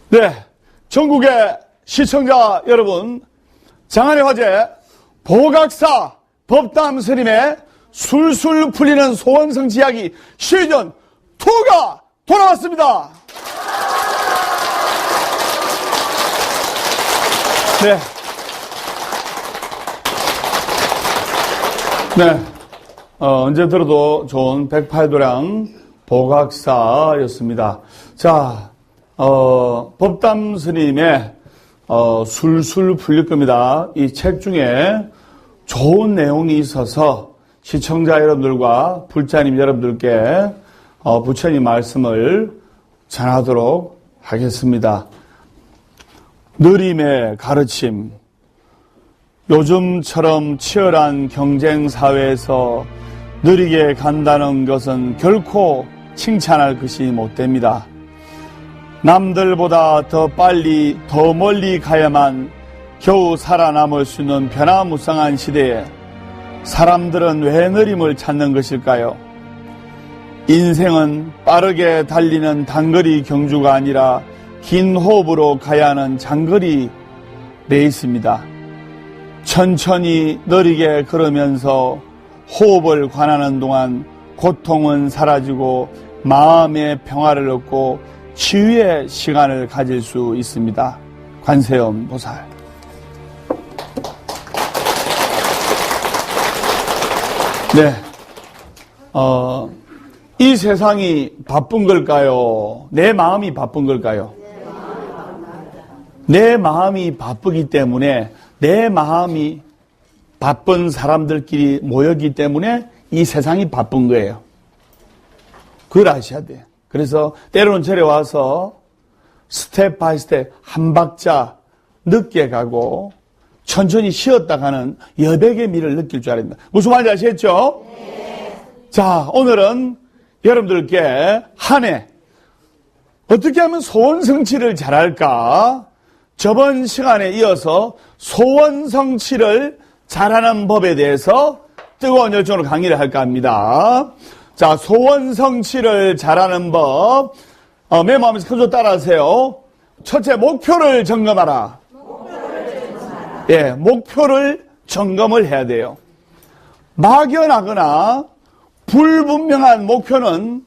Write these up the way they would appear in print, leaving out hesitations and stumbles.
네, 전국의 시청자 여러분, 장안의 화제 보각사 법담 스님의 술술 풀리는 소원성취 이야기 시즌 2가 돌아왔습니다. 네. 네. 언제 들어도 좋은 108도량 보각사였습니다. 자, 법담 스님의 술술 풀릴 겁니다. 이 책 중에 좋은 내용이 있어서 시청자 여러분들과 불자님 여러분들께 부처님 말씀을 전하도록 하겠습니다. 느림의 가르침. 요즘처럼 치열한 경쟁 사회에서 느리게 간다는 것은 결코 칭찬할 것이 못 됩니다. 남들보다 더 빨리 더 멀리 가야만 겨우 살아남을 수 있는 변화무쌍한 시대에 사람들은 왜 느림을 찾는 것일까요? 인생은 빠르게 달리는 단거리 경주가 아니라 긴 호흡으로 가야 하는 장거리 레이스입니다. 천천히 느리게 걸으면서 호흡을 관하는 동안 고통은 사라지고 마음의 평화를 얻고 치유의 시간을 가질 수 있습니다. 관세음 보살. 네. 이 세상이 바쁜 걸까요? 내 마음이 바쁜 걸까요? 내 마음이 바쁘기 때문에 내 마음이 바쁜 사람들끼리 모였기 때문에 이 세상이 바쁜 거예요. 그걸 아셔야 돼요. 그래서 때로는 절에 와서 스텝 바이 스텝 한 박자 늦게 가고 천천히 쉬었다 가는 여백의 미를 느낄 줄 알았습니다. 무슨 말인지 아시겠죠? 네. 자, 오늘은 여러분들께 한 해 어떻게 하면 소원 성취를 잘할까? 저번 시간에 이어서 소원 성취를 잘하는 법에 대해서 뜨거운 열정으로 강의를 할까 합니다. 자, 소원 성취를 잘하는 법. 메모하면서 큰소리 따라하세요. 첫째, 목표를 점검하라. 예, 목표를 점검을 해야 돼요. 막연하거나 불분명한 목표는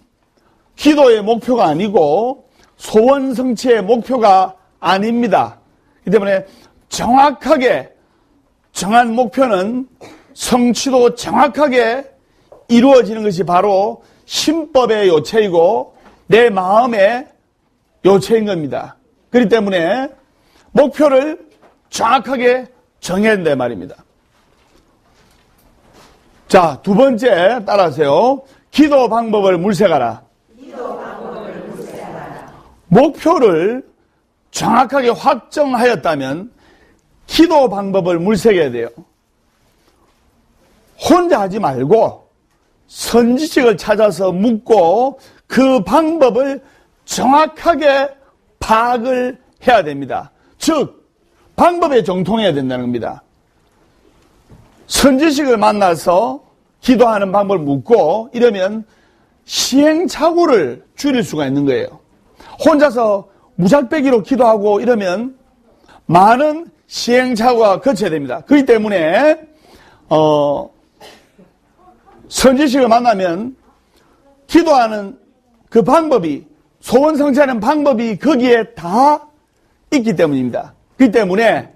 기도의 목표가 아니고 소원 성취의 목표가 아닙니다. 그렇기 때문에 정확하게 정한 목표는 성취도 정확하게 이루어지는 것이 바로 신법의 요체이고 내 마음의 요체인 겁니다. 그렇기 때문에 목표를 정확하게 정해야 된다 말입니다. 자, 두 번째 따라하세요. 기도 방법을 물색하라. 목표를 정확하게 확정하였다면 기도 방법을 물색해야 돼요. 혼자 하지 말고 선지식을 찾아서 묻고 그 방법을 정확하게 파악을 해야 됩니다. 즉, 방법에 정통해야 된다는 겁니다. 선지식을 만나서 기도하는 방법을 묻고 이러면 시행착오를 줄일 수가 있는 거예요. 혼자서 무작배기로 기도하고 이러면 많은 시행착오가 거쳐야 됩니다. 그렇기 때문에 선지식을 만나면 기도하는 그 방법이 소원 성취하는 방법이 거기에 다 있기 때문입니다. 그렇기 때문에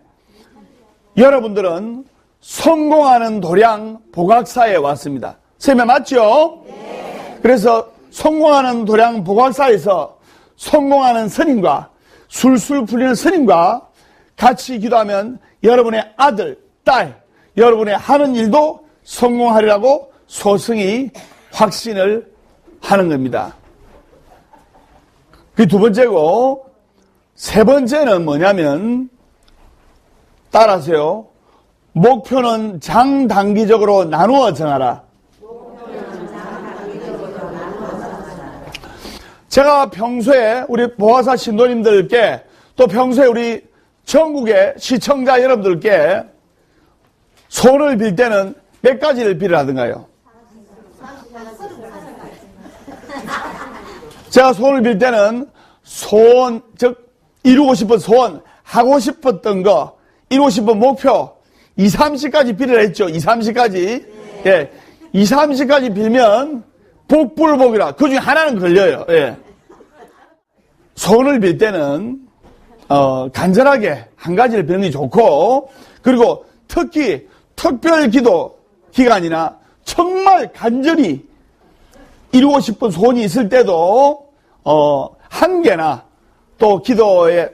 여러분들은 성공하는 도량 복학사에 왔습니다. 쌤이 맞죠? 네. 그래서 성공하는 도량 복학사에서 성공하는 스님과 술술 풀리는 스님과 같이 기도하면 여러분의 아들, 딸, 여러분의 하는 일도 성공하리라고 소승이 확신을 하는 겁니다. 그게 두 번째고, 세 번째는 뭐냐면, 따라하세요. 목표는 장단기적으로 나누어 정하라. 제가 평소에 우리 보아사 신도님들께 또 평소에 우리 전국의 시청자 여러분들께 소원을 빌 때는 몇 가지를 빌으라든가요? 제가 소원을 빌 때는 소원, 즉 이루고 싶은 소원, 하고 싶었던 거, 이루고 싶은 목표 2, 30까지 빌으라 했죠. 2, 30까지. 네. 예. 2, 30까지 빌면 복불복이라. 그 중에 하나는 걸려요. 예. 소원을 빌 때는 간절하게 한 가지를 비는 게 좋고, 그리고 특히 특별 기도 기간이나 정말 간절히 이루고 싶은 소원이 있을 때도 한계나 또 기도의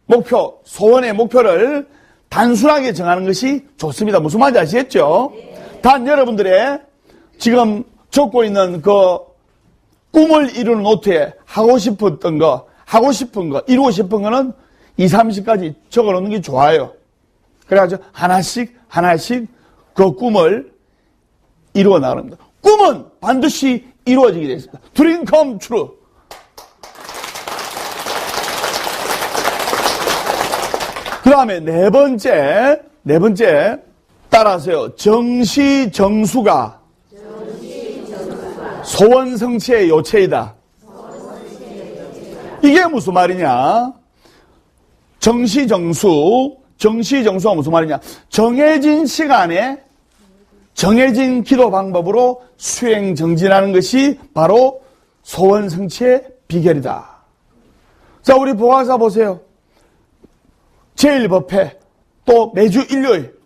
목표, 소원의 목표를 단순하게 정하는 것이 좋습니다. 무슨 말인지 아시겠죠? 단 여러분들의 지금 적고 있는 그 꿈을 이루는 노트에 하고 싶었던 거, 하고 싶은 거, 이루고 싶은 거는 2, 30까지 적어 놓는 게 좋아요. 그래가지고 하나씩 그 꿈을 이루어 나갑니다. 꿈은 반드시 이루어지게 되어 있습니다. Dream come true. 그 다음에 네 번째, 따라하세요. 정시정수가 소원성취의 요체이다. 이게 무슨 말이냐? 정시정수가 무슨 말이냐? 정해진 시간에 정해진 기도 방법으로 수행 정진하는 것이 바로 소원 성취의 비결이다. 자, 우리 보아사 보세요. 제1법회, 또 매주 일요일,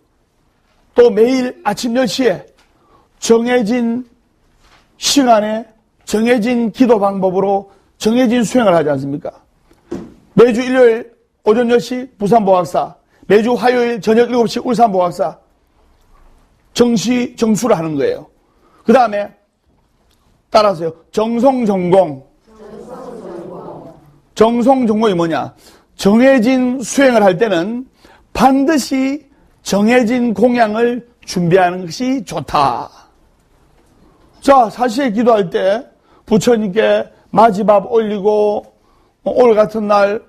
또 매일 아침 10시에 정해진 시간에 정해진 기도 방법으로 정해진 수행을 하지 않습니까? 매주 일요일 오전 10시 부산보학사, 매주 화요일 저녁 7시 울산보학사, 정수를 하는 거예요. 그 다음에 따라하세요. 정성전공. 정성전공이 뭐냐? 정해진 수행을 할 때는 반드시 정해진 공양을 준비하는 것이 좋다. 자, 사시에 기도할 때 부처님께 마지밥 올리고 오늘 같은 날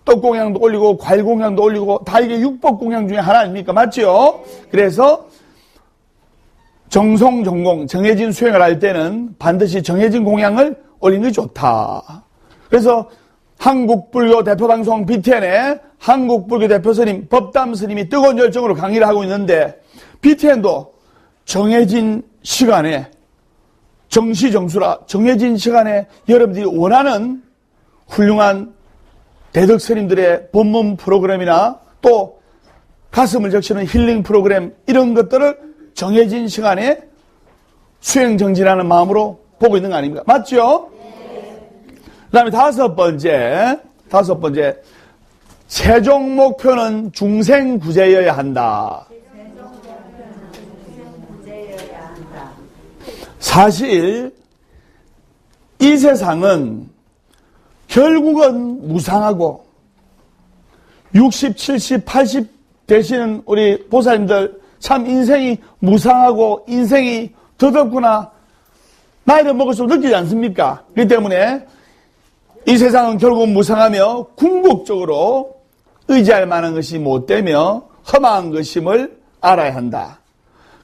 떡공양도 올리고 과일공양도 올리고 다 이게 육법공양 중에 하나 아닙니까? 맞죠? 그래서 정성전공, 정해진 수행을 할 때는 반드시 정해진 공양을 올리는 게 좋다. 그래서 한국불교 대표방송 BTN에 한국불교 대표 스님, 법담 스님이 뜨거운 열정으로 강의를 하고 있는데 BTN도 정해진 시간에 정시정수라 정해진 시간에 여러분들이 원하는 훌륭한 대덕 스님들의 법문 프로그램이나 또 가슴을 적시는 힐링 프로그램 이런 것들을 정해진 시간에 수행 정진하는 마음으로 보고 있는 거 아닙니까? 맞죠? 그 다음에 다섯 번째, 최종 목표는 중생구제여야 한다. 사실 이 세상은 결국은 무상하고 60, 70, 80 되시는 우리 보살님들 참 인생이 무상하고 인생이 더덥구나 나이를 먹을수록 느끼지 않습니까? 그렇기 때문에 이 세상은 결국 무상하며 궁극적으로 의지할 만한 것이 못되며 험한 것임을 알아야 한다.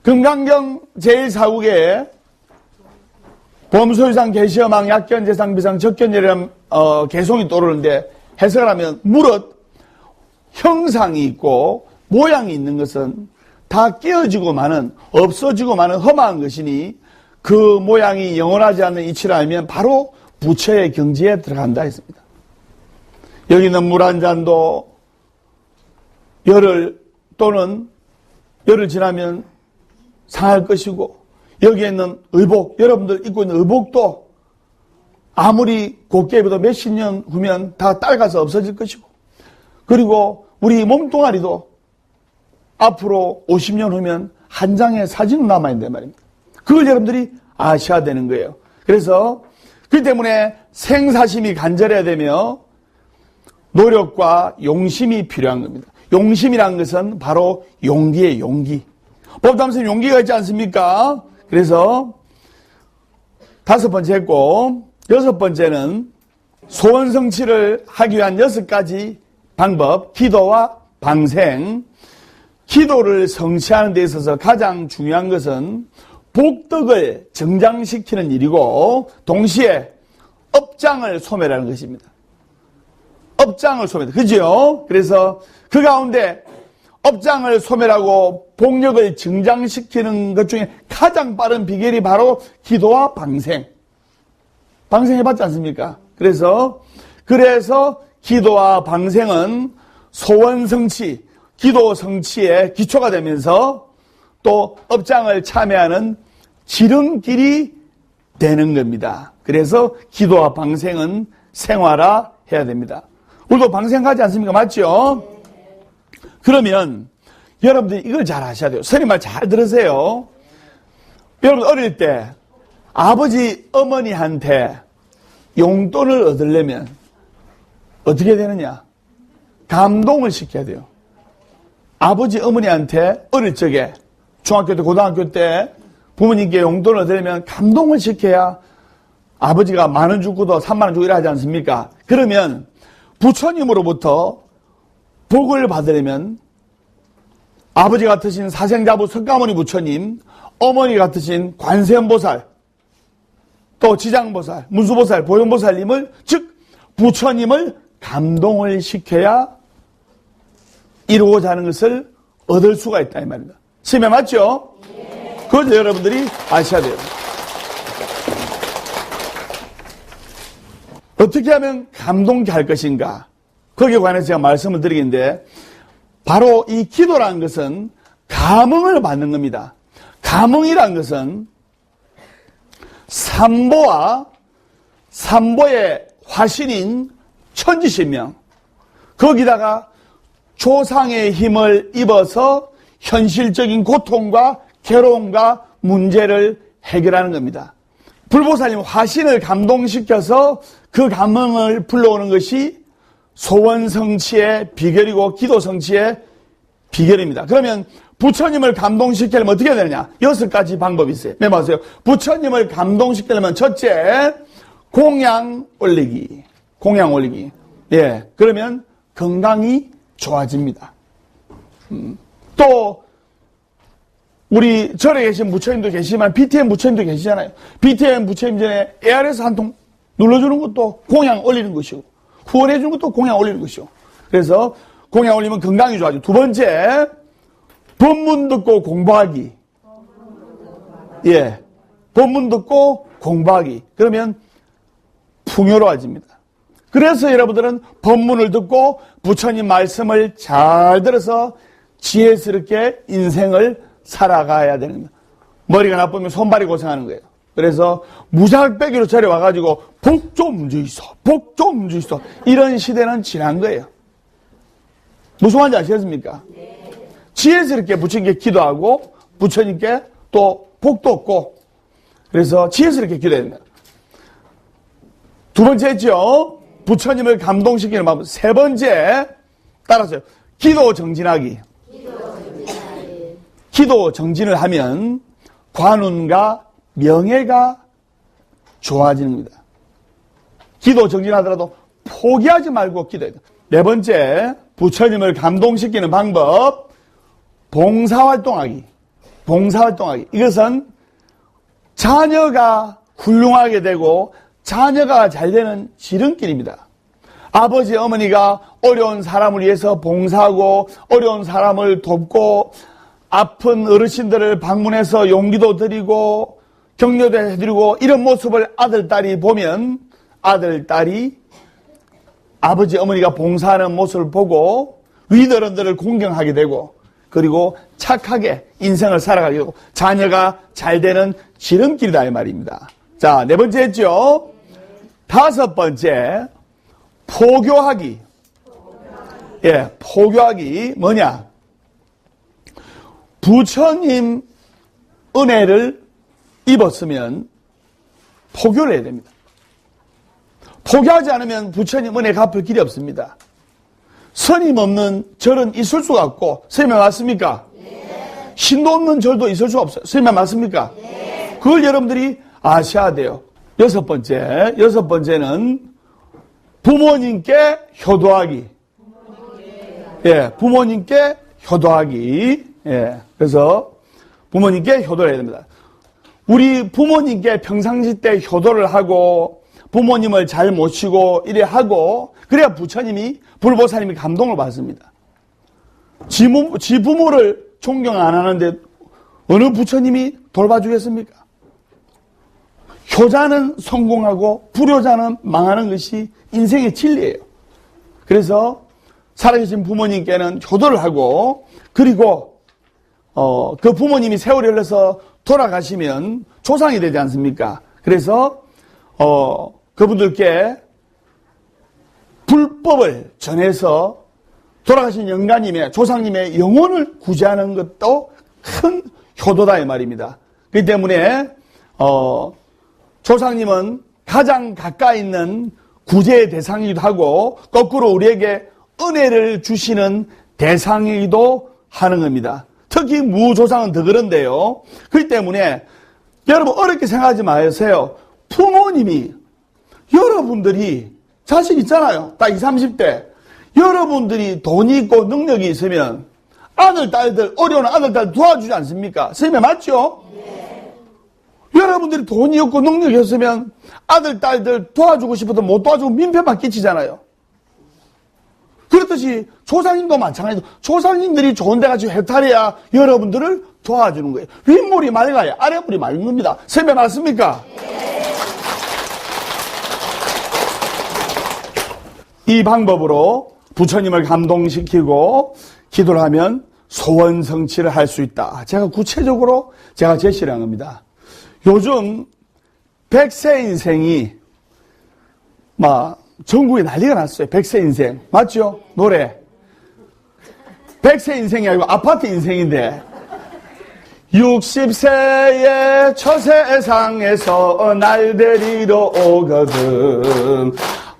금강경 제1사국에 범소유상 계시어망 약견재상 비상 적견재령 개송이 떠오르는데 해석을 하면 무릇 형상이 있고 모양이 있는 것은 다 깨어지고 마는 없어지고 마는 험한 것이니 그 모양이 영원하지 않는 이치를 알면 바로 부처의 경지에 들어간다 했습니다. 여기는 물 한 잔도 열을 또는 열흘 지나면 상할 것이고, 여기에 있는 의복, 여러분들 입고 있는 의복도 아무리 곱게 입어도 몇십 년 후면 다 딸가서 없어질 것이고, 그리고 우리 몸뚱아리도 앞으로 50년 후면 한 장의 사진으로 남아있는 말입니다. 그걸 여러분들이 아셔야 되는 거예요. 그래서 그 때문에 생사심이 간절해야 되며 노력과 용심이 필요한 겁니다. 용심이란 것은 바로 용기예요, 용기. 법담선 용기가 있지 않습니까? 그래서 5번째 했고, 6번째는 소원 성취를 하기 위한 6가지 방법, 기도와 방생. 기도를 성취하는 데 있어서 가장 중요한 것은 복덕을 정장시키는 일이고, 동시에 업장을 소멸하는 것입니다. 업장을 소멸, 그죠? 그래서 그 가운데 업장을 소멸하고 복력을 증장시키는 것 중에 가장 빠른 비결이 바로 기도와 방생. 방생해봤지 않습니까? 그래서 기도와 방생은 소원 성취, 기도 성취의 기초가 되면서 또 업장을 참여하는 지름길이 되는 겁니다. 그래서 기도와 방생은 생활화해야 됩니다. 우리도 방생하지 않습니까? 맞죠? 그러면 여러분들이 이걸 잘 아셔야 돼요. 선생님 말 잘 들으세요. 여러분 어릴 때 아버지 어머니한테 용돈을 얻으려면 어떻게 되느냐? 감동을 시켜야 돼요. 아버지 어머니한테 어릴 적에 중학교 때 고등학교 때 부모님께 용돈을 얻으려면 감동을 시켜야 아버지가 10,000원 주고도 30,000원 주고 이러지 않습니까? 그러면 부처님으로부터 복을 받으려면 아버지 같으신 사생자부 석가모니 부처님, 어머니 같으신 관세음보살, 또 지장보살, 문수보살, 보현보살님을, 즉 부처님을 감동을 시켜야 이루고자 하는 것을 얻을 수가 있다 이 말입니다. 심해 맞죠? 네. 그걸 여러분들이 아셔야 돼요. 어떻게 하면 감동케 할 것인가? 거기에 관해서 제가 말씀을 드리겠는데, 바로 이 기도라는 것은 감흥을 받는 겁니다. 감흥이란 것은 삼보의 화신인 천지신명, 거기다가 조상의 힘을 입어서 현실적인 고통과 괴로움과 문제를 해결하는 겁니다. 불보살님 화신을 감동시켜서 그 감흥을 불러오는 것이 소원 성취의 비결이고 기도 성취의 비결입니다. 그러면 부처님을 감동시키려면 어떻게 해야 되느냐? 6가지 방법이 있어요. 메모하세요. 부처님을 감동시키려면 첫째, 공양 올리기. 공양 올리기. 예. 그러면 건강이 좋아집니다. 또 우리 절에 계신 부처님도 계시지만 BTM 부처님도 계시잖아요. BTM 부처님 전에 ARS 한 통 눌러주는 것도 공양 올리는 것이고, 후원해주는 것도 공양 올리는 것이고. 그래서 공양 올리면 건강이 좋아지고. 2번째, 법문 듣고 공부하기. 예. 법문 듣고 공부하기. 그러면 풍요로워집니다. 그래서 여러분들은 법문을 듣고 부처님 말씀을 잘 들어서 지혜스럽게 인생을 살아가야 되는 겁니다. 머리가 나쁘면 손발이 고생하는 거예요. 그래서 무작배기로 절에 와가지고 복 좀 주이소, 복 좀 주이소, 이런 시대는 지난 거예요. 무슨 말인지 아시겠습니까? 지혜스럽게 부처님께 기도하고 부처님께 또 복도 얻고, 그래서 지혜스럽게 기도해야 됩니다. 2번째 했죠. 부처님을 감동시키는 방법. 3번째, 따라서요. 기도 정진하기. 기도 정진을 하면 관운과 명예가 좋아지는 겁니다. 기도 정진하더라도 포기하지 말고 기도해야 돼요. 4번째, 부처님을 감동시키는 방법. 봉사활동하기. 봉사활동하기. 이것은 자녀가 훌륭하게 되고 자녀가 잘 되는 지름길입니다. 아버지, 어머니가 어려운 사람을 위해서 봉사하고 어려운 사람을 돕고 아픈 어르신들을 방문해서 용기도 드리고 격려도 해드리고 이런 모습을 아들, 딸이 보면 아들, 딸이 아버지, 어머니가 봉사하는 모습을 보고 위대어른들을 공경하게 되고 그리고 착하게 인생을 살아가게 되고 자녀가 잘 되는 지름길이다 이 말입니다. 자, 네 번째 했죠. 다섯 번째, 포교하기. 예, 포교하기 뭐냐? 부처님 은혜를 입었으면 포교를 해야 됩니다. 포교하지 않으면 부처님 은혜 갚을 길이 없습니다. 스님 없는 절은 있을 수가 없고, 스님 맞습니까? 네. 신도 없는 절도 있을 수가 없어요. 스님 맞습니까? 네. 그걸 여러분들이 아셔야 돼요. 여섯 번째는 부모님께 효도하기. 예, 부모님께 효도하기. 예, 그래서 부모님께 효도를 해야 됩니다. 우리 부모님께 평상시 때 효도를 하고 부모님을 잘 모시고 이래 하고 그래야 부처님이 불보살님이 감동을 받습니다. 지 부모를 존경 안 하는데 어느 부처님이 돌봐주겠습니까? 효자는 성공하고 불효자는 망하는 것이 인생의 진리예요. 그래서 살아계신 부모님께는 효도를 하고 그리고 그 부모님이 세월이 흘러서 돌아가시면 조상이 되지 않습니까? 그래서 그분들께 불법을 전해서 돌아가신 영가님의 조상님의 영혼을 구제하는 것도 큰 효도다 이 말입니다. 그렇기 때문에 조상님은 가장 가까이 있는 구제의 대상이기도 하고 거꾸로 우리에게 은혜를 주시는 대상이기도 하는 겁니다. 특히 무조상은 더 그런데요. 그렇기 때문에 여러분 어렵게 생각하지 마세요. 부모님이 여러분들이 자식 있잖아요. 딱 20, 30대. 여러분들이 돈이 있고 능력이 있으면 아들, 딸들, 어려운 아들, 딸 도와주지 않습니까? 선생님 맞죠? 네. 여러분들이 돈이 없고 능력이 없으면 아들, 딸들 도와주고 싶어도 못 도와주고 민폐만 끼치잖아요. 그렇듯이 조상님도 마찬가지로 조상님들이 좋은 데 가서 해탈해야 여러분들을 도와주는 거예요. 윗물이 맑아야 아랫물이 맑은 겁니다. 선생님 맞습니까? 네. 이 방법으로 부처님을 감동시키고 기도를 하면 소원 성취를 할 수 있다. 제가 구체적으로 제시를 한 겁니다. 요즘 100세 인생이 전국에 난리가 났어요. 100세 인생. 맞죠? 노래. 100세 인생이 아니고 아파트 인생인데 60세의 처세상에서 날 데리러 오거든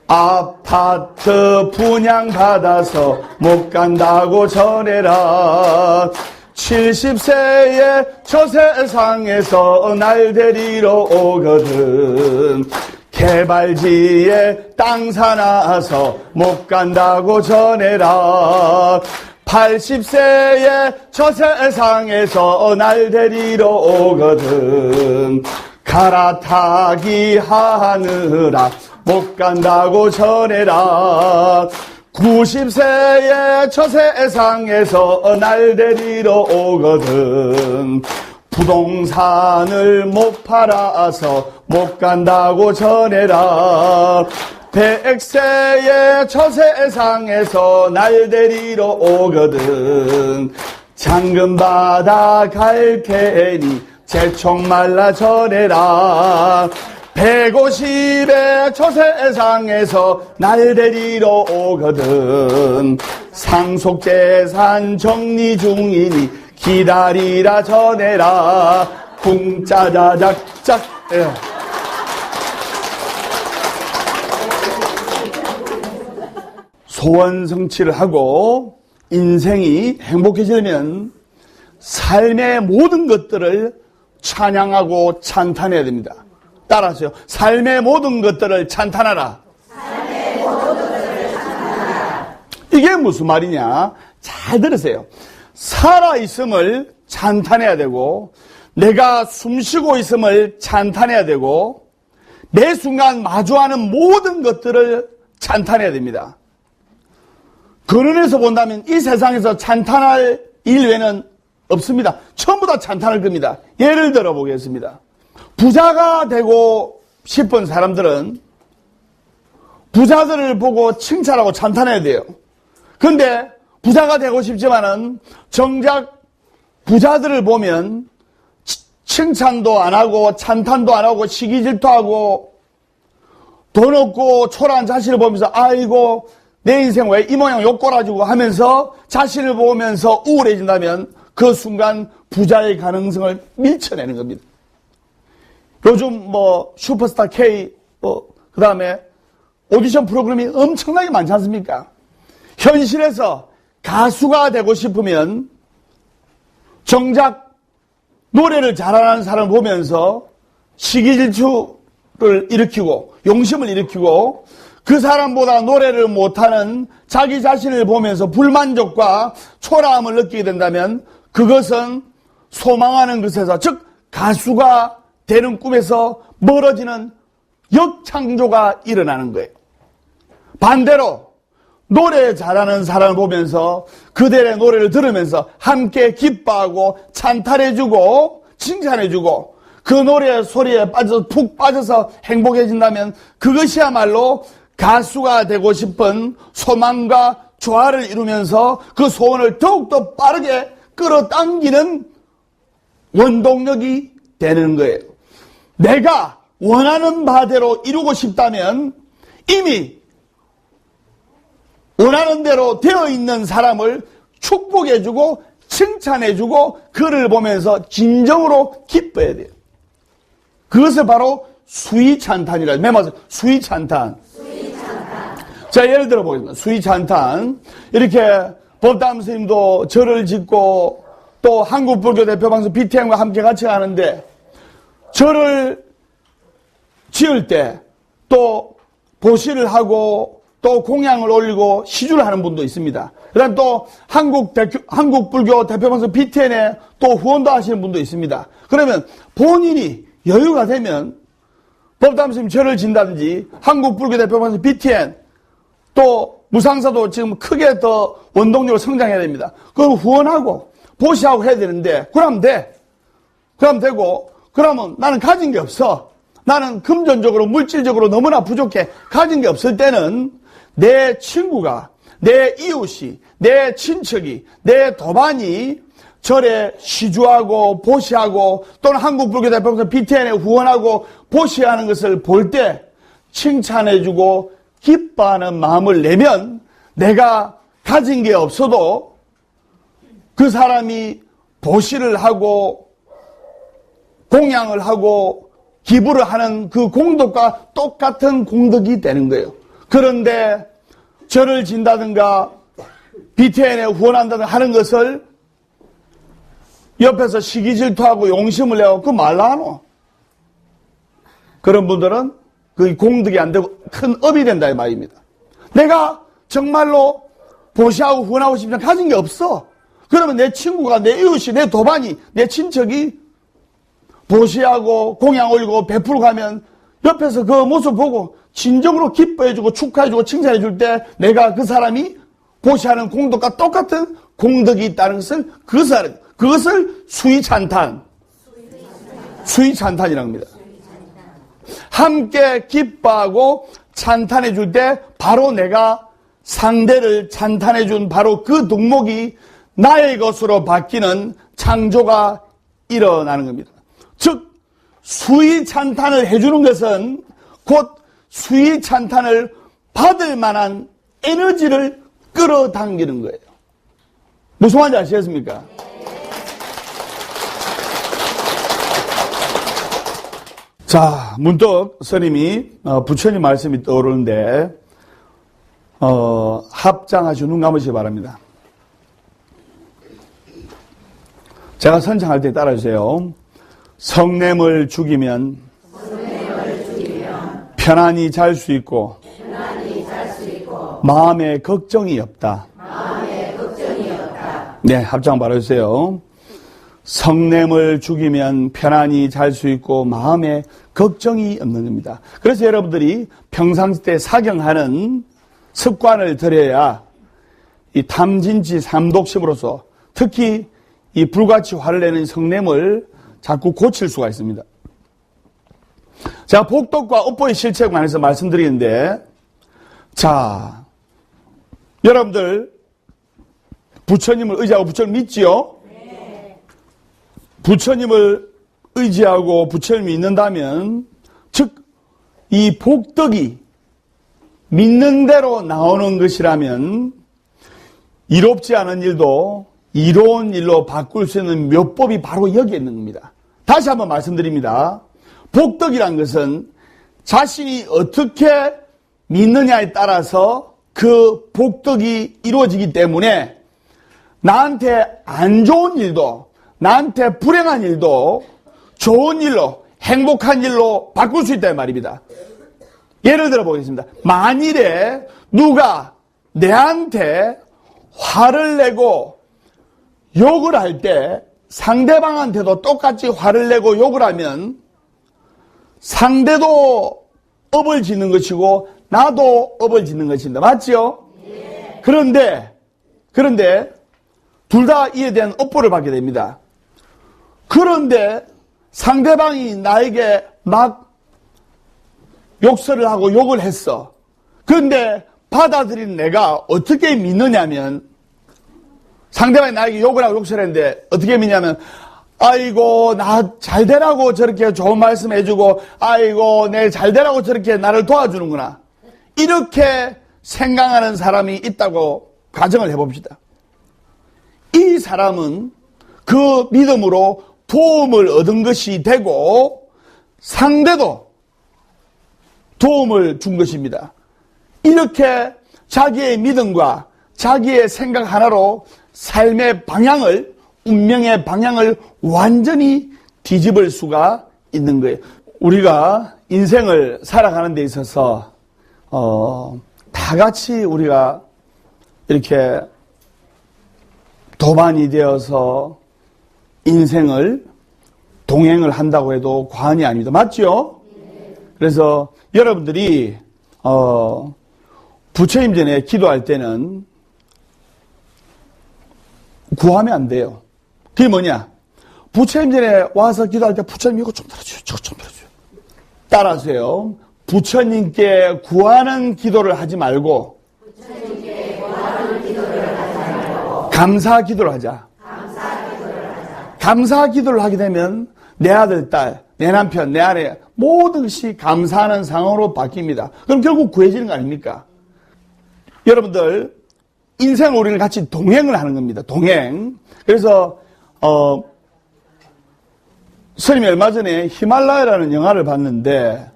아파트 분양받아서 못 간다고 전해라 70세의 처세상에서 날 데리러 오거든 개발지에 땅 사놔서 못 간다고 전해라 80세의 처세상에서 날 데리러 오거든 갈아타기 하느라 못 간다고 전해라 90세의 처세상에서 날 데리러 오거든 부동산을 못 팔아서 못 간다고 전해라 100세의 처세상에서 날 데리러 오거든 잔금 받아 갈 테니 재촉 말라 전해라 150의 처세상에서 날 데리러 오거든 상속재산 정리 중이니 기다리라 전해라 쿵짜자작짝 소원 성취를 하고 인생이 행복해지려면 삶의 모든 것들을 찬양하고 찬탄해야 됩니다. 따라하세요. 삶의 모든 것들을 찬탄하라. 삶의 모든 것들을 찬탄하라. 이게 무슨 말이냐? 잘 들으세요. 살아있음을 찬탄해야 되고 내가 숨쉬고 있음을 찬탄해야 되고 매 순간 마주하는 모든 것들을 찬탄해야 됩니다. 근원에서 본다면 이 세상에서 찬탄할 일 외에는 없습니다. 전부 다 찬탄할 겁니다. 예를 들어 보겠습니다. 부자가 되고 싶은 사람들은 부자들을 보고 칭찬하고 찬탄해야 돼요. 그런데 부자가 되고 싶지만은 정작 부자들을 보면 칭찬도 안 하고 찬탄도 안 하고 시기 질투하고 돈 없고 초라한 자신을 보면서 아이고 내 인생 왜 이 모양 욕골아지고 하면서 자신을 보면서 우울해진다면 그 순간 부자의 가능성을 밀쳐내는 겁니다. 요즘 뭐 슈퍼스타 K 그 다음에 오디션 프로그램이 엄청나게 많지 않습니까? 현실에서 가수가 되고 싶으면 정작 노래를 잘하는 사람을 보면서 시기질투를 일으키고 용심을 일으키고 그 사람보다 노래를 못하는 자기 자신을 보면서 불만족과 초라함을 느끼게 된다면 그것은 소망하는 것에서 즉 가수가 되는 꿈에서 멀어지는 역창조가 일어나는 거예요. 반대로 노래 잘하는 사람을 보면서 그들의 노래를 들으면서 함께 기뻐하고 찬탄해주고 칭찬해주고 그 노래 소리에 빠져서 푹 빠져서 행복해진다면 그것이야말로 가수가 되고 싶은 소망과 조화를 이루면서 그 소원을 더욱더 빠르게 끌어당기는 원동력이 되는 거예요. 내가 원하는 바대로 이루고 싶다면 이미 원하는 대로 되어 있는 사람을 축복해주고 칭찬해주고 그를 보면서 진정으로 기뻐해야 돼요. 그것을 바로 수위찬탄이라 매맞아요. 수위찬탄. 자, 예를 들어 보겠습니다. 수위찬탄. 이렇게 법담 스님도 절을 짓고 또 한국불교 대표방송 BTM과 함께 같이 가는데 절을 지을 때 또 보시를 하고 또 공양을 올리고 시주를 하는 분도 있습니다. 그 다음 또 한국불교 대표방송 BTN에 또 후원도 하시는 분도 있습니다. 그러면 본인이 여유가 되면 법담 스님 절을 진다든지 한국불교 대표방송 BTN 또 무상사도 지금 크게 더 원동력으로 성장해야 됩니다. 그걸 후원하고 보시하고 해야 되는데 그러면 돼. 그러면 되고 그러면 나는 가진 게 없어. 나는 금전적으로 물질적으로 너무나 부족해. 가진 게 없을 때는 내 친구가 내 이웃이 내 친척이 내 도반이 절에 시주하고 보시하고 또는 한국불교 대표방송 BTN에 후원하고 보시하는 것을 볼 때 칭찬해주고 기뻐하는 마음을 내면 내가 가진 게 없어도 그 사람이 보시를 하고 공양을 하고 기부를 하는 그 공덕과 똑같은 공덕이 되는 거예요. 그런데 절을 진다든가 BTN에 후원한다든가 하는 것을 옆에서 시기질투하고 용심을 내고 그 말라 하노. 그런 분들은 그 공덕이 안 되고 큰 업이 된다 이 말입니다. 내가 정말로 보시하고 후원하고 싶지만 가진 게 없어. 그러면 내 친구가 내 이웃이 내 도반이 내 친척이 보시하고 공양 올리고 베풀어 가면 옆에서 그 모습 보고 진정으로 기뻐해주고 축하해주고 칭찬해줄 때 내가 그 사람이 보시하는 공덕과 똑같은 공덕이 있다는 것을 그것을 수위찬탄이라고 합니다. 함께 기뻐하고 찬탄해줄 때 바로 내가 상대를 찬탄해준 바로 그 덕목이 나의 것으로 바뀌는 창조가 일어나는 겁니다. 즉 수위찬탄을 해주는 것은 곧 수위찬탄을 받을 만한 에너지를 끌어당기는 거예요. 무슨 말인지 아시겠습니까? 자, 문득 스님이 부처님 말씀이 떠오르는데 합장하시고 눈 감으시기 바랍니다. 제가 선창할 때 따라주세요. 성냄을 죽이면 편안히 잘 수 있고 마음에 걱정이 없다. 네, 합장 바라주세요. 성냄을 죽이면 편안히 잘 수 있고 마음에 걱정이 없는 겁니다. 그래서 여러분들이 평상시 때 사경하는 습관을 들여야 이 탐진치 삼독심으로서 특히 이 불같이 화를 내는 성냄을 자꾸 고칠 수가 있습니다. 제가 복덕과 업보의 실체에 관해서 말씀드리는데, 자, 여러분들 부처님을 의지하고 부처님을 믿지요? 부처님을 의지하고 부처님을 믿는다면, 즉, 이 복덕이 믿는 대로 나오는 것이라면, 이롭지 않은 일도 이로운 일로 바꿀 수 있는 묘법이 바로 여기에 있는 겁니다. 다시 한번 말씀드립니다. 복덕이란 것은 자신이 어떻게 믿느냐에 따라서 그 복덕이 이루어지기 때문에 나한테 안 좋은 일도, 나한테 불행한 일도 좋은 일로, 행복한 일로 바꿀 수 있다는 말입니다. 예를 들어 보겠습니다. 만일에 누가 내한테 화를 내고 욕을 할 때 상대방한테도 똑같이 화를 내고 욕을 하면 상대도 업을 짓는 것이고 나도 업을 짓는 것입니다. 맞죠? 네. 그런데 둘 다 이에 대한 업보를 받게 됩니다. 그런데 상대방이 나에게 막 욕설을 하고 욕을 했어. 그런데 받아들인 내가 어떻게 믿느냐면, 상대방이 나에게 욕을 하고 욕설을 했는데 어떻게 믿냐면, 아이고 나 잘되라고 저렇게 좋은 말씀 해주고, 아이고 내 잘되라고 저렇게 나를 도와주는구나, 이렇게 생각하는 사람이 있다고 가정을 해봅시다. 이 사람은 그 믿음으로 도움을 얻은 것이 되고 상대도 도움을 준 것입니다. 이렇게 자기의 믿음과 자기의 생각 하나로 삶의 방향을, 운명의 방향을 완전히 뒤집을 수가 있는 거예요. 우리가 인생을 살아가는 데 있어서 다 같이 우리가 이렇게 도반이 되어서 인생을 동행을 한다고 해도 과언이 아닙니다. 맞죠? 그래서 여러분들이 부처님 전에 기도할 때는 구하면 안 돼요. 그게 뭐냐? 부처님 전에 와서 기도할 때 부처님 이거 좀 들어줘요, 저거 좀 들어줘요. 따라하세요. 부처님께 구하는 기도를 하지 말고 감사 기도를 하자. 감사 기도를 하게 되면 내 아들, 딸, 내 남편, 내 아내 모든 것이 감사하는 상황으로 바뀝니다. 그럼 결국 구해지는 거 아닙니까? 여러분들, 인생 우리는 같이 동행을 하는 겁니다. 동행. 그래서 스님이 얼마 전에 히말라야라는 영화를 봤는데,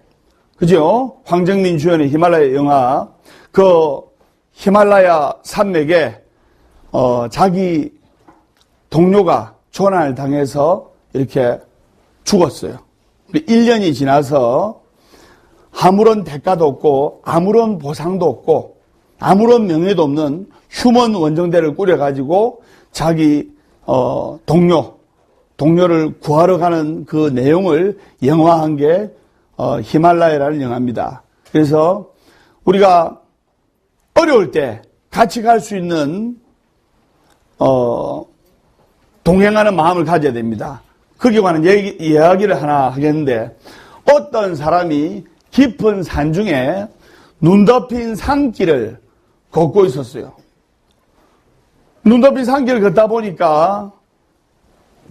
그죠? 황정민 주연의 히말라야 영화. 그 히말라야 산맥에 자기 동료가 조난을 당해서 이렇게 죽었어요. 1년이 지나서 아무런 대가도 없고 아무런 보상도 없고 아무런 명예도 없는 휴먼 원정대를 꾸려가지고 자기 동료를 구하러 가는 그 내용을 영화한 게 히말라야라는 영화입니다. 그래서 우리가 어려울 때 같이 갈 수 있는 동행하는 마음을 가져야 됩니다. 거기에 관한 이야기를 하나 하겠는데, 어떤 사람이 깊은 산 중에 눈 덮인 산길을 걷고 있었어요. 눈 덮인 산길을 걷다 보니까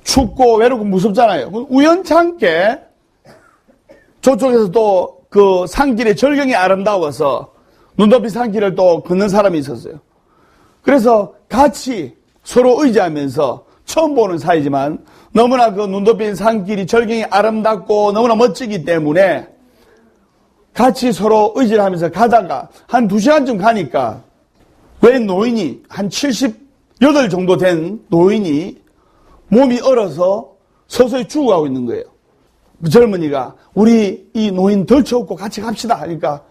춥고 외롭고 무섭잖아요. 우연찮게 저쪽에서 또 그 산길의 절경이 아름다워서 눈 덮인 산길을 또 걷는 사람이 있었어요. 그래서 같이 서로 의지하면서 처음 보는 사이지만 너무나 그 눈 덮인 산길이 절경이 아름답고 너무나 멋지기 때문에 같이 서로 의지를 하면서 가다가 한 2시간쯤 가니까 웬 노인이, 한 78 정도 된 노인이 몸이 얼어서 서서히 죽어가고 있는 거예요. 그 젊은이가 우리 이 노인 덜쳐업고 같이 갑시다 하니까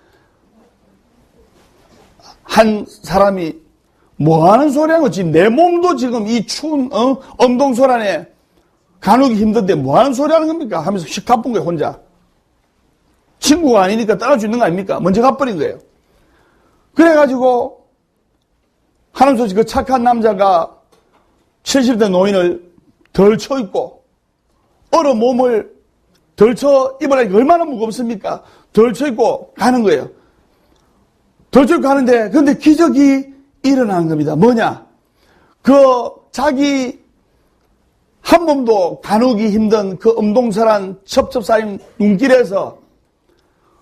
한 사람이 뭐 하는 소리 하는 거지? 내 몸도 지금 이 추운 엄동설안에 가누기 힘든데 뭐 하는 소리 하는 겁니까? 하면서 씩 가쁜 거예요, 혼자. 친구가 아니니까 따라줄 수 있는 거 아닙니까? 먼저 가버린 거예요. 그래가지고 하나님소식 그 착한 남자가 70대 노인을 덜쳐 입고 얼어 몸을 덜쳐 입으라니까 얼마나 무겁습니까? 덜쳐 입고 가는 거예요. 덜쳐 입고 가는데 근데 기적이 일어나는 겁니다. 뭐냐? 자기 한 몸도 가누기 힘든 그 엄동설한 첩첩사인 눈길에서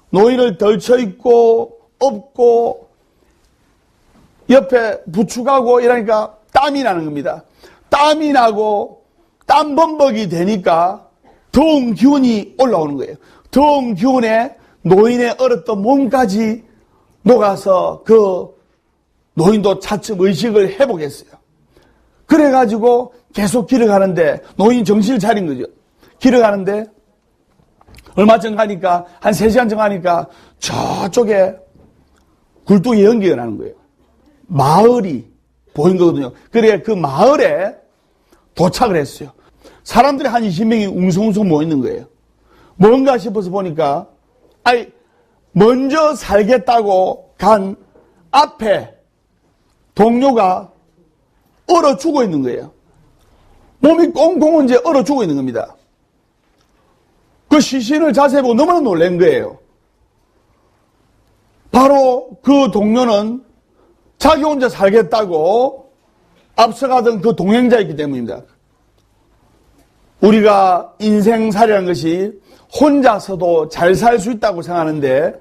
노인을 덜쳐있고 업고 옆에 부축하고 이러니까 땀이 나는 겁니다. 땀이 나고 땀 범벅이 되니까 더운 기운이 올라오는 거예요. 더운 기운에 노인의 얼었던 몸까지 녹아서 그 노인도 차츰 의식을 회복했어요. 그래가지고 계속 길을 가는데 노인 정신을 차린 거죠. 길을 가는데 얼마 전 가니까 한 3시간 전 가니까 저쪽에 굴뚝이 연기가 나는 거예요. 마을이 보인 거거든요. 그래 그 마을에 도착을 했어요. 사람들이 한 20명이 웅성웅성 모이는 거예요. 뭔가 싶어서 보니까 먼저 살겠다고 간 앞에 동료가 얼어 죽어 있는 거예요. 몸이 꽁꽁 이제 얼어 죽어 있는 겁니다. 그 시신을 자세히 보고 너무나 놀란 거예요. 바로 그 동료는 자기 혼자 살겠다고 앞서가던 그 동행자였기 때문입니다. 우리가 인생살이라는 것이 혼자서도 잘 살 수 있다고 생각하는데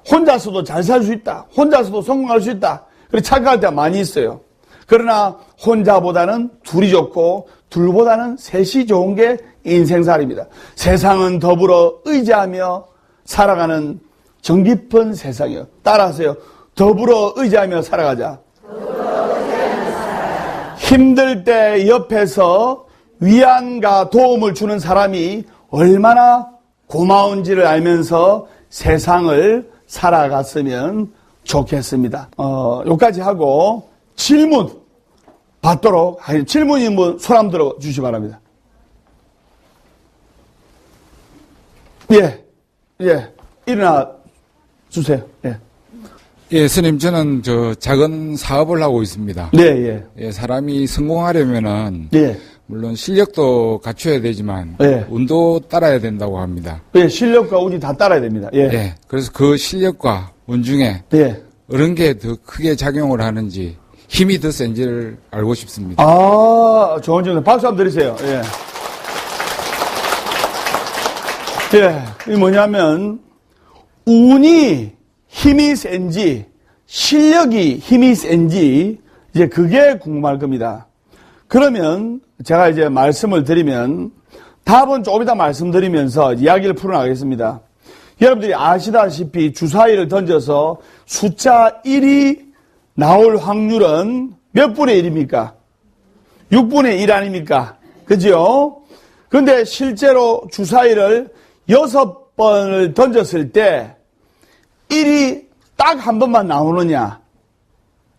혼자서도 잘 살 수 있다. 혼자서도 성공할 수 있다. 그렇게 착각할 때가 많이 있어요. 그러나 혼자보다는 둘이 좋고 둘보다는 셋이 좋은 게 인생살입니다. 세상은 더불어 의지하며 살아가는 정 깊은 세상이에요. 따라하세요. 더불어 의지하며 살아가자. 힘들 때 옆에서 위안과 도움을 주는 사람이 얼마나 고마운지를 알면서 세상을 살아갔으면 좋겠습니다. 여기까지 하고 질문 받도록 질문이 뭐 손 한번 들어 주시기 바랍니다. 예, 일어나 주세요. 예, 스님, 저는 작은 사업을 하고 있습니다. 네, 예, 사람이 성공하려면은 물론 실력도 갖춰야 되지만 운도 따라야 된다고 합니다. 예, 실력과 운이 다 따라야 됩니다. 예, 그래서 그 실력과 운 중에 어느 게 더 크게 작용을 하는지 힘이 더 센지를 알고 싶습니다. 아, 좋은 질문. 박수 한번 드리세요. 이 뭐냐면 운이 힘이 센지 실력이 힘이 센지 이제 그게 궁금할 겁니다. 그러면 제가 이제 말씀을 드리면 답은 조금 이따 말씀드리면서 이야기를 풀어나가겠습니다. 여러분들이 아시다시피 주사위를 던져서 숫자 1이 나올 확률은 몇 분의 1입니까? 6분의 1 아닙니까? 그죠? 근데 실제로 주사위를 6번을 던졌을 때 1이 딱 한 번만 나오느냐?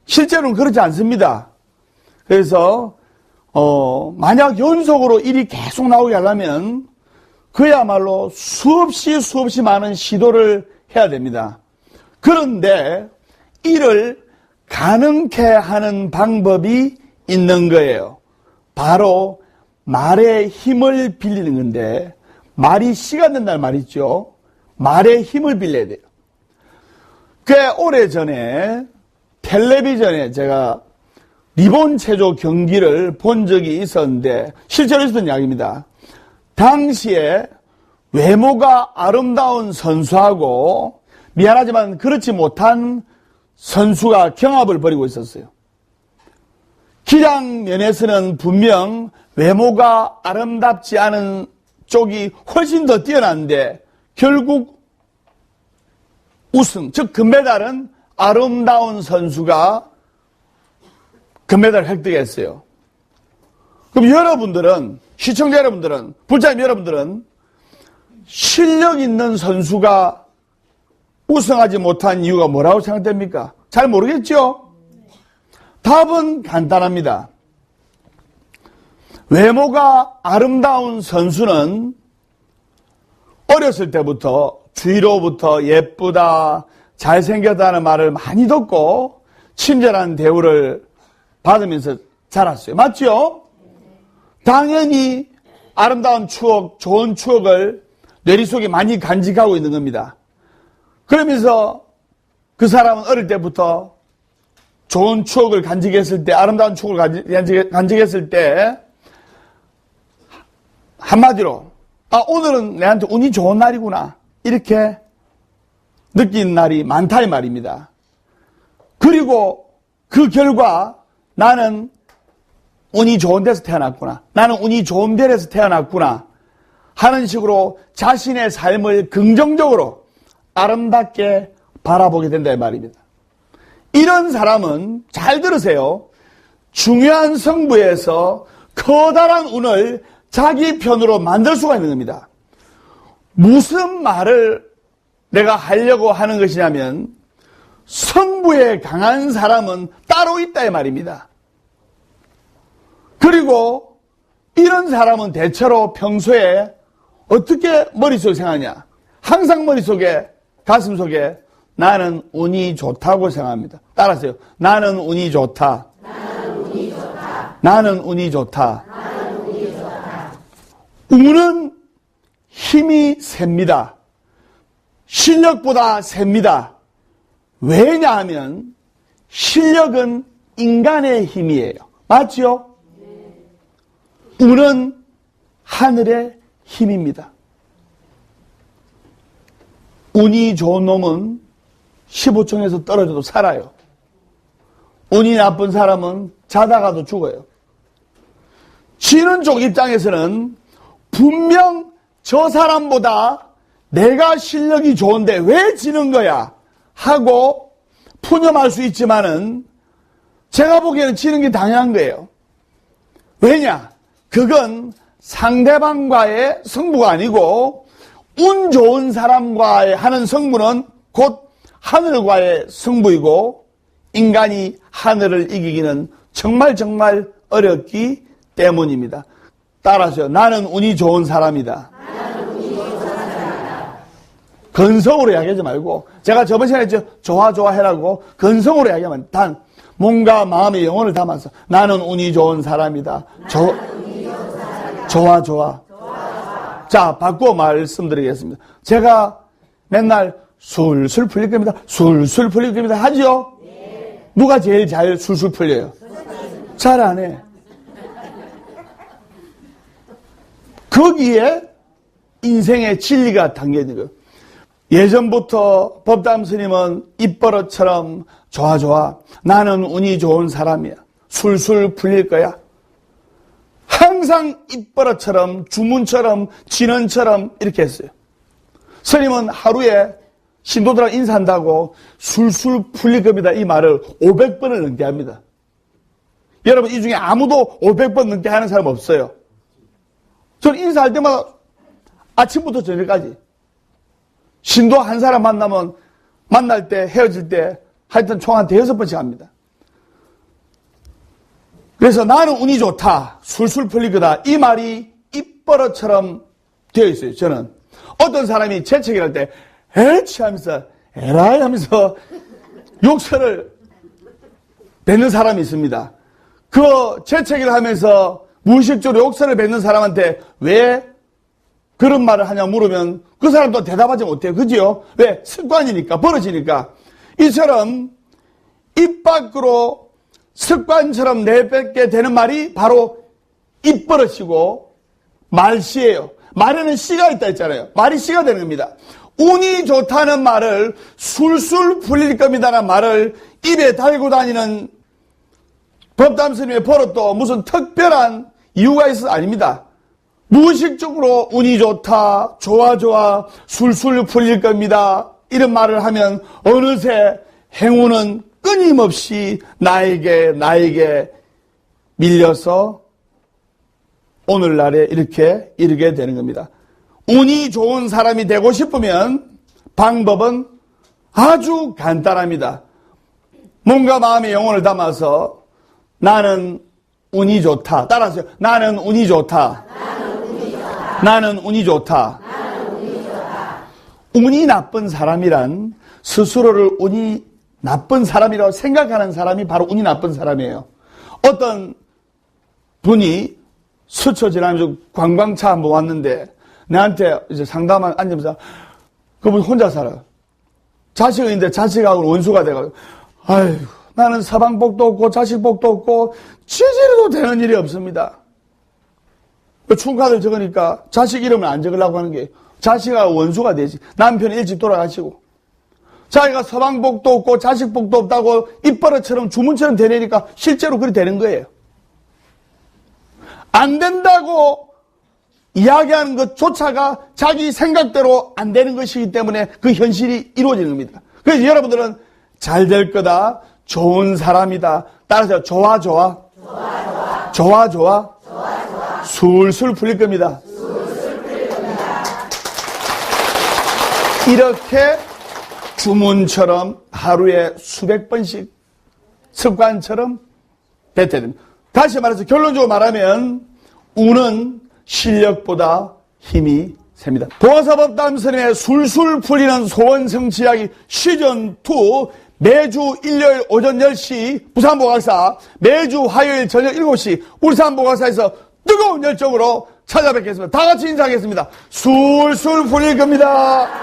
실제로는 그렇지 않습니다. 그래서 만약 연속으로 1이 계속 나오게 하려면 그야말로 수없이 많은 시도를 해야 됩니다. 그런데 1을 가능케 하는 방법이 있는 거예요. 바로 말의 힘을 빌리는 건데 말이 씨가 된다는 말 있죠. 말의 힘을 빌려야 돼요. 꽤 오래전에 텔레비전에 제가 리본 체조 경기를 본 적이 있었는데 실제로 있었던 이야기입니다. 당시에 외모가 아름다운 선수하고 미안하지만 그렇지 못한 선수가 경합을 벌이고 있었어요. 기량 면에서는 분명 외모가 아름답지 않은 쪽이 훨씬 더 뛰어났는데 결국 우승, 즉 금메달은 아름다운 선수가 금메달을 획득했어요. 그럼 여러분들은, 시청자 여러분들은, 불자님 여러분들은 실력 있는 선수가 우승하지 못한 이유가 뭐라고 생각됩니까? 잘 모르겠죠? 답은 간단합니다. 외모가 아름다운 선수는 어렸을 때부터 주위로부터 예쁘다, 잘생겼다는 말을 많이 듣고 친절한 대우를 받으면서 자랐어요. 맞죠? 당연히 아름다운 추억, 좋은 추억을 뇌리 속에 많이 간직하고 있는 겁니다. 그러면서 그 사람은 어릴 때부터 좋은 추억을 간직했을 때, 아름다운 추억을 간직했을 때, 한마디로, 오늘은 내한테 운이 좋은 날이구나. 이렇게 느낀 날이 많다 이 말입니다. 그리고 그 결과 나는 운이 좋은 데서 태어났구나. 나는 운이 좋은 별에서 태어났구나. 하는 식으로 자신의 삶을 긍정적으로 아름답게 바라보게 된다 이 말입니다. 이런 사람은 잘 들으세요. 중요한 성부에서 커다란 운을 자기 편으로 만들 수가 있는 겁니다. 무슨 말을 내가 하려고 하는 것이냐면 성부에 강한 사람은 따로 있다 이 말입니다. 그리고 이런 사람은 대체로 평소에 어떻게 머릿속에 생각하냐. 항상 머릿속에 가슴속에 나는 운이 좋다고 생각합니다. 따라하세요. 나는 운이 좋다. 나는 운이 좋다. 나는 운이 좋다. 나는 운이 좋다. 운은 힘이 셉니다. 실력보다 셉니다. 왜냐하면 실력은 인간의 힘이에요. 맞죠? 운은 하늘의 힘입니다. 운이 좋은 놈은 15층에서 떨어져도 살아요. 운이 나쁜 사람은 자다가도 죽어요. 지는 쪽 입장에서는 분명 저 사람보다 내가 실력이 좋은데 왜 지는 거야? 하고 푸념할 수 있지만은 제가 보기에는 지는 게 당연한 거예요. 왜냐? 그건 상대방과의 승부가 아니고 운 좋은 사람과의 하는 승부는 곧 하늘과의 승부이고 인간이 하늘을 이기기는 정말 어렵기 때문입니다. 따라서 나는 운이 좋은 사람이다. 나는 운이 좋은 사람이다. 건성으로 이야기하지 말고 제가 저번 시간에 했죠. 좋아 해라고 건성으로 이야기하면 단 몸과 마음의 영혼을 담아서 나는 운이 좋은 사람이다. 좋아. 자, 바꾸어 말씀드리겠습니다. 제가 맨날 술술 풀릴 겁니다. 술술 풀릴 겁니다. 하죠? 네. 누가 제일 잘 술술 풀려요? 잘 안 해. 거기에 인생의 진리가 담겨있는 거예요. 예전부터 법담 스님은 입버릇처럼 좋아. 나는 운이 좋은 사람이야. 술술 풀릴 거야. 항상 입버릇처럼 주문처럼 진언처럼 이렇게 했어요. 스님은 하루에 신도들하고 인사한다고 술술 풀릴 겁니다. 이 말을 500번을 넘게 합니다. 여러분 이 중에 아무도 500번 넘게 하는 사람 없어요. 저는 인사할 때마다 아침부터 저녁까지 신도 한 사람 만나면 만날 때 헤어질 때 하여튼 총 한 5번씩 합니다. 그래서 나는 운이 좋다. 술술 풀릴 거다. 이 말이 입버릇처럼 되어 있어요. 저는 어떤 사람이 재채기를 할 때 에치 하면서 에라이 하면서 욕설을 뱉는 사람이 있습니다. 그 재채기를 하면서 무의식적으로 욕설을 뱉는 사람한테 왜 그런 말을 하냐 물으면 그 사람도 대답하지 못해요. 그지요? 왜? 습관이니까, 버릇이니까. 이처럼 입 밖으로 습관처럼 내뱉게 되는 말이 바로 입버릇이고 말씨예요. 말에는 씨가 있다 했잖아요. 말이 씨가 되는 겁니다. 운이 좋다는 말을 술술 풀릴 겁니다라는 말을 입에 달고 다니는 법담 스님의 버릇도 무슨 특별한 이유가 있어서 아닙니다. 무의식적으로 운이 좋다, 좋아, 술술 풀릴 겁니다. 이런 말을 하면 어느새 행운은 끊임없이 나에게 밀려서 오늘날에 이렇게 이르게 되는 겁니다. 운이 좋은 사람이 되고 싶으면 방법은 아주 간단합니다. 몸과 마음의 영혼을 담아서 나는 운이 좋다. 따라하세요. 나는 운이 좋다. 나는 운이 좋다. 운이 나쁜 사람이란 스스로를 운이 나쁜 사람이라고 생각하는 사람이 바로 운이 나쁜 사람이에요. 어떤 분이 스쳐 지나면서 관광차 한번 왔는데 나한테 이제 상담한 앉으면서 그분 혼자 살아요. 자식이 있는데 자식하고 원수가 돼가지고 아이고 나는 서방복도 없고 자식복도 없고 지지리도 되는 일이 없습니다. 축하들 적으니까 자식 이름을 안 적으려고 하는 게 자식아 원수가 되지. 남편이 일찍 돌아가시고 자기가 서방복도 없고 자식복도 없다고 입버릇처럼 주문처럼 되려니까 실제로 그렇게 되는 거예요. 안 된다고 이야기하는 것조차가 자기 생각대로 안 되는 것이기 때문에 그 현실이 이루어지는 겁니다. 그래서 여러분들은 잘 될 거다, 좋은 사람이다, 따라서 좋아 술술 풀릴 겁니다. 이렇게 주문처럼 하루에 수백 번씩 습관처럼 뱉어야 됩니다. 다시 말해서 결론적으로 말하면 운은 실력보다 힘이 셉니다. 보아사법담선의 술술 풀리는 소원 성취 이야기 시즌2 매주 일요일 오전 10시 부산보각사, 매주 화요일 저녁 7시 울산보각사에서 뜨거운 열정으로 찾아뵙겠습니다. 다 같이 인사하겠습니다. 술술 풀릴 겁니다.